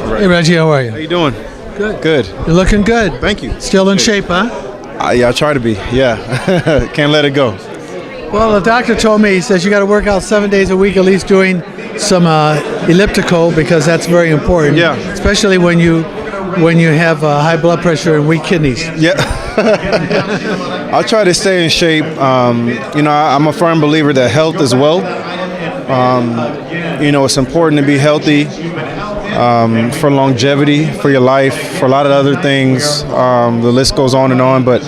Hey, Reggie, how are you? How you doing? Good. Good. You're looking good. Thank you. Still in shape, huh? Yeah, I try to be. Yeah. Can't let it go. Well, the doctor told me, he says you got to work out 7 days a week, at least doing some elliptical, because that's very important. Yeah. Especially when you have high blood pressure and weak kidneys. Yeah. I'll try to stay in shape. I'm a firm believer that health is wealth. It's important to be healthy for longevity, for your life, for a lot of other things. The list goes on and on. But,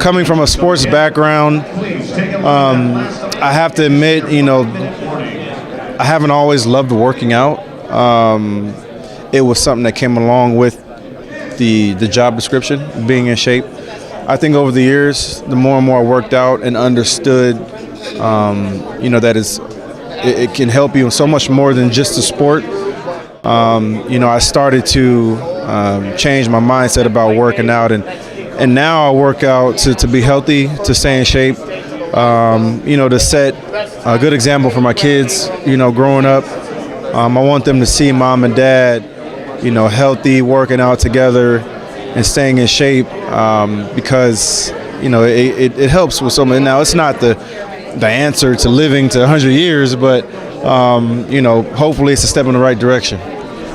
coming from a sports background, I have to admit, I haven't always loved working out. It was something that came along with the job description, being in shape. I think over the years, the more and more I worked out and understood, that it can help you in so much more than just the sport. I started to change my mindset about working out, and now I work out to be healthy, to stay in shape, to set a good example for my kids, growing up. I want them to see mom and dad, healthy, working out together and staying in shape, because, it helps with something. Now, it's not the answer to living to 100 years, but, hopefully it's a step in the right direction.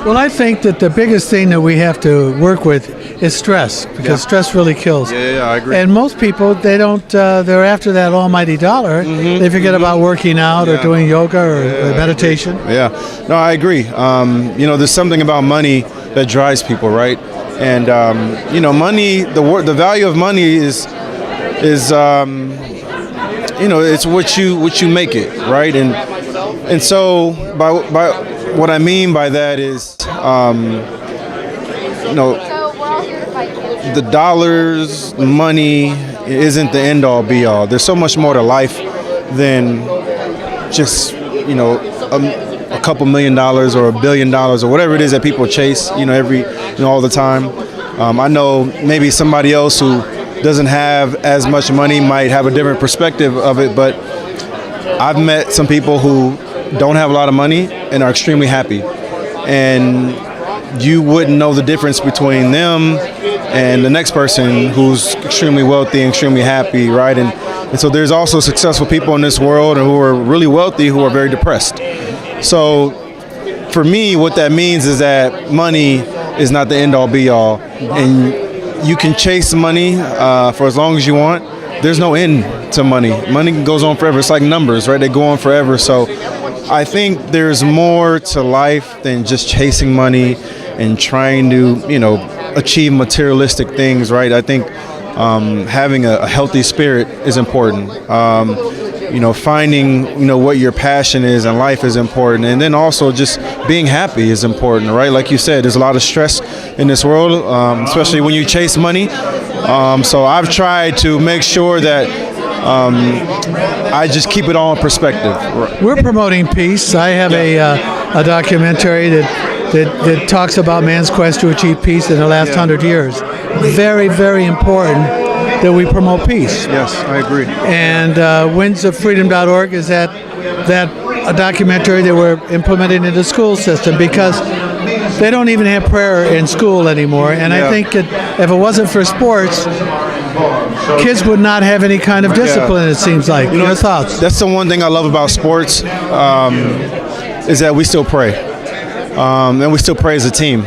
Well, I think that the biggest thing that we have to work with is stress, because stress really kills. Yeah, I agree. And most people, they don't, they're after that almighty dollar. Mm-hmm. They forget about working out or doing yoga or meditation. Yeah, no, I agree. There's something about money that drives people, right? And, money, the value of money is it's what you make it, right? And so by what I mean by that is, the dollars, money isn't the end all be all. There's so much more to life than just, a couple $1 million or $1 billion or whatever it is that people chase, all the time. I know maybe somebody else who doesn't have as much money might have a different perspective of it, but I've met some people who don't have a lot of money and are extremely happy. And you wouldn't know the difference between them and the next person who's extremely wealthy and extremely happy, right? And so there's also successful people in this world who are really wealthy who are very depressed. So for me, what that means is that money is not the end all be all. And you can chase money for as long as you want. There's no end to money. Money goes on forever. It's like numbers, right? They go on forever. So I think there's more to life than just chasing money and trying to, achieve materialistic things, right? I think having a healthy spirit is important. Finding, what your passion is in life is important. And then also just being happy is important, right? Like you said, there's a lot of stress in this world, especially when you chase money. So I've tried to make sure that I just keep it all in perspective. We're promoting peace. I have a documentary that talks about man's quest to achieve peace in the last 100 years. Very, very important that we promote peace. Yes, I agree. And windsofreedom.org is that a documentary that we're implementing in the school system, because they don't even have prayer in school anymore. And I think that if it wasn't for sports, kids would not have any kind of discipline, it seems like. Your thoughts? That's the one thing I love about sports, is that we still pray. And we still pray as a team.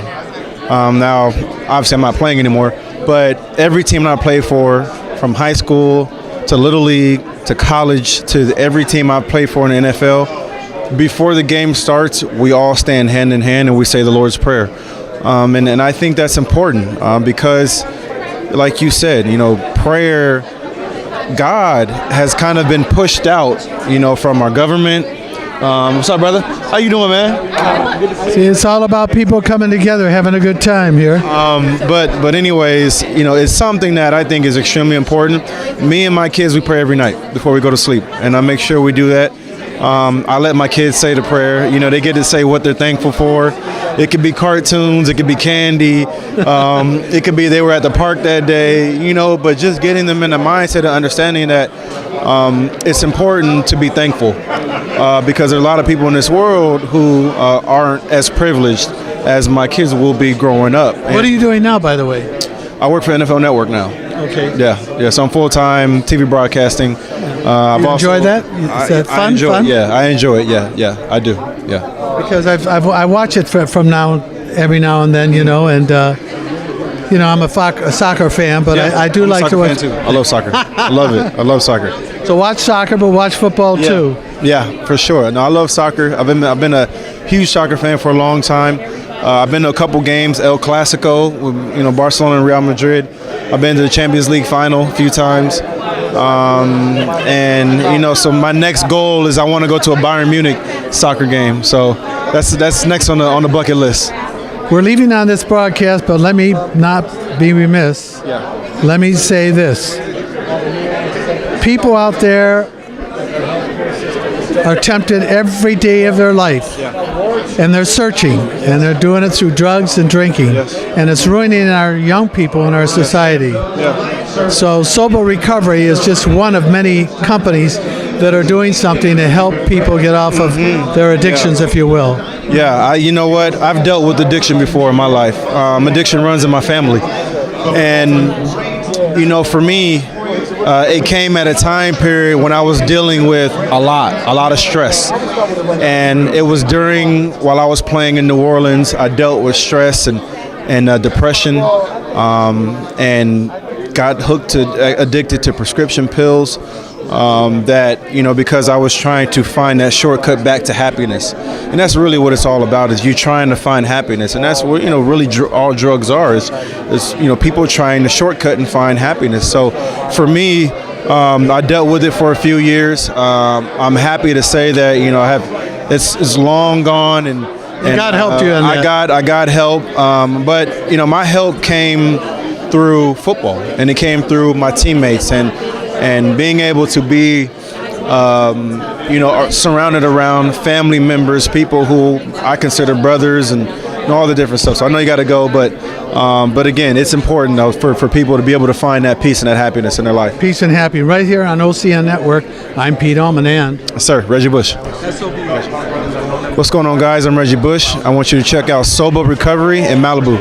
Now, obviously I'm not playing anymore, but every team that I played for, from high school to Little League to college to every team I played for in the NFL, before the game starts, we all stand hand in hand and we say the Lord's Prayer. And I think that's important because, like you said, prayer, God has kind of been pushed out, from our government. What's up, brother? How you doing, man? See, it's all about people coming together, having a good time here. But anyways, it's something that I think is extremely important. Me and my kids, we pray every night before we go to sleep, and I make sure we do that. I let my kids say the prayer. They get to say what they're thankful for. It could be cartoons, it could be candy, it could be they were at the park that day, but just getting them in the mindset of understanding that it's important to be thankful, because there are a lot of people in this world who aren't as privileged as my kids will be growing up. What are you doing now, by the way? I work for NFL Network now. Okay. Yeah. So I'm full-time TV broadcasting. You enjoy that? Is that fun? I enjoy fun? it. Yeah, I enjoy it. Yeah, I do. Yeah. Because I watch it from now every now and then, and I'm a soccer fan, but Yeah, I do I'm a like soccer to watch. fan too. I love soccer. I love it. I love soccer. So watch soccer, but watch football too. Yeah, for sure. No, I love soccer. I've been a huge soccer fan for a long time. I've been to a couple games, El Clasico, with, Barcelona and Real Madrid. I've been to the Champions League final a few times. So my next goal is I want to go to a Bayern Munich soccer game. So that's next on the bucket list. We're leaving on this broadcast, but let me not be remiss. Yeah. Let me say this. People out there are tempted every day of their life. Yeah. And they're searching, and they're doing it through drugs and drinking. Yes. And it's ruining our young people in our society. Yeah. So Sober Recovery is just one of many companies that are doing something to help people get off of their addictions, if you will. Yeah, you know what? I've dealt with addiction before in my life. Addiction runs in my family. And, for me, it came at a time period when I was dealing with a lot of stress. And it was while I was playing in New Orleans, I dealt with stress and depression, and got addicted to prescription pills. Because I was trying to find that shortcut back to happiness. And that's really what it's all about, is you trying to find happiness. And that's what, really all drugs are, is people trying to shortcut and find happiness. So for me, I dealt with it for a few years. I'm happy to say that, it's long gone, and God helped you in that. I got help. But my help came through football, and it came through my teammates, and being able to be, surrounded around family members, people who I consider brothers, and all the different stuff. So I know you got to go, but again, it's important though for people to be able to find that peace and that happiness in their life. Peace and happy, right here on OCN Network. I'm Pete Allman, and Sir, Reggie Bush. What's going on, guys? I'm Reggie Bush. I want you to check out Sober Recovery in Malibu.